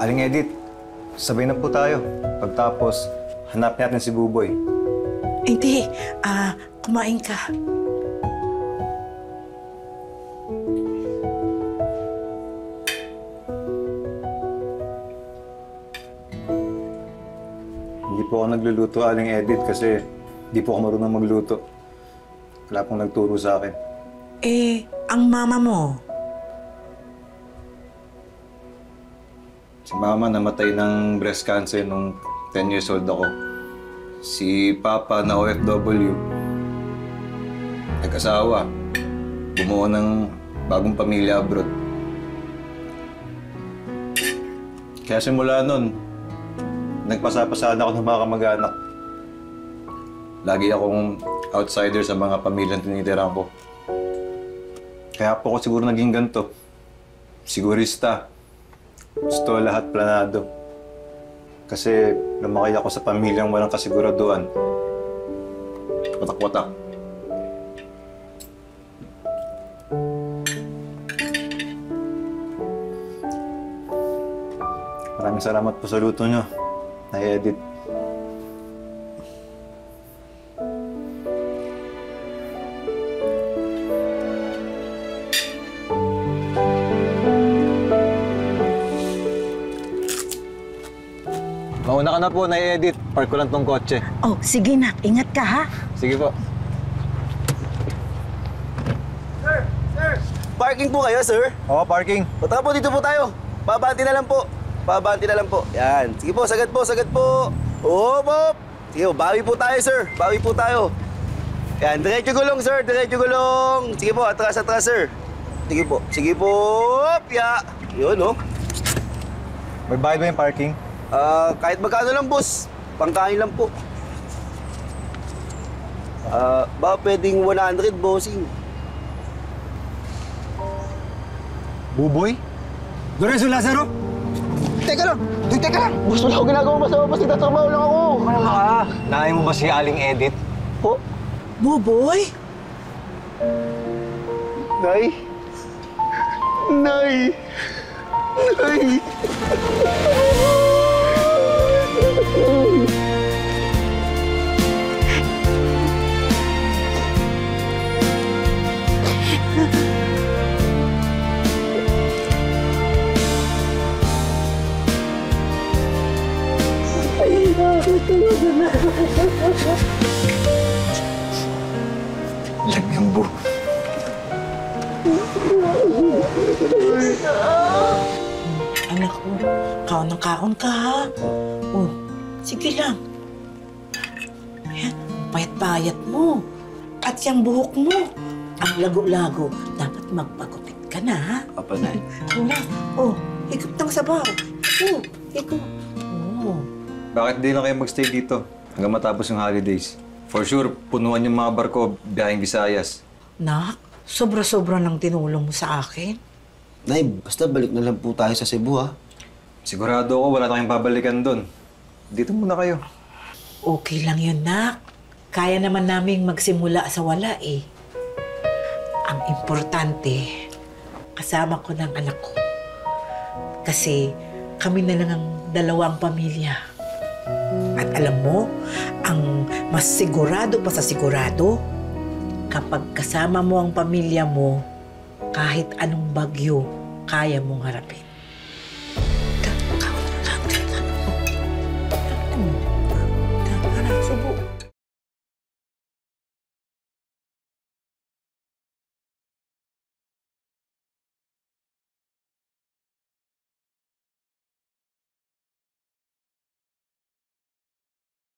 Aling Edith, sabay na po tayo. Pagtapos, hanap natin si Buboy. Hindi. Kumain ka. Hindi po ako nagluluto, Aling Edith, kasi hindi po ako marunong magluto. Wala pong nagturo sa akin. Ang mama mo? Si Mama namatay ng breast cancer nung 10 years old ako. Si Papa na OFW, nag-asawa, bumuo ng bagong pamilya abroad. Kaya simula nun, nagpasapasaan ako ng mga kamag-anak. Lagi akong outsider sa mga pamilyang tinitirahan ko. Kaya po ako siguro naging ganito. Sigurista. Gusto lahat planado. Kasi lumaki ako sa pamilyang walang kasiguraduhan. Watak-watak. Maraming salamat po sa luto nyo, Nay Edith. Mauna ka na po, Nay Edith. Park ko lang tong kotse. Oh, sige na. Ingat ka, ha? Sige po. Sir! Parking po kayo, sir? Oo, parking. O tara po, dito po tayo. Pabanti na lang po. Pabanti na lang po. Yan. Sige po, sagad po, sagad po. Hop, hop! Sige po, bawi po tayo, sir. Bawi po tayo. Yan, diretso gulong, sir. Diretso gulong. Sige po, atras, atras, sir. Sige po. Sige po. Hop! Ya! Yun, oh. May bayad ba yung parking? Kahit magkano lang, boss. Pangkain lang po. Ba pwedeng 100, bossing? Buboy? Lorenzo Lazaro? Teka lang! Teka lang! Boss, wala akong ginagawa masama. Boss, nagtatrabaho lang ako. Naay mo ba si Aling Edith? Po? Buboy? Nay? Nay? Nay? Lagyan Anak ko, kaon ng kaon ka, ha? Oh, sige lang. Ayan, payat-payat mo. At yung buhok mo, ang lago-lago. Dapat magpagutit ka na, ha? Apa, Nay? Wala. Oh, higop ng sabaw. Oh, higop. Oh. Bakit di lang kayo magstay dito hanggang matapos yung holidays? For sure, punuan yung mga barko biyaheng Visayas. Nak, sobra-sobra ng tinulong mo sa akin. Nay, basta balik na lang po tayo sa Cebu, ha? Sigurado ako wala tayong babalikan doon. Dito muna kayo. Okay lang yun, Nak. Kaya naman naming magsimula sa wala, eh. Ang importante, kasama ko ng anak ko. Kasi kami na lang ang dalawang pamilya. At alam mo, ang mas sigurado pa sa sigurado, kapag kasama mo ang pamilya mo, kahit anong bagyo, kaya mong harapin.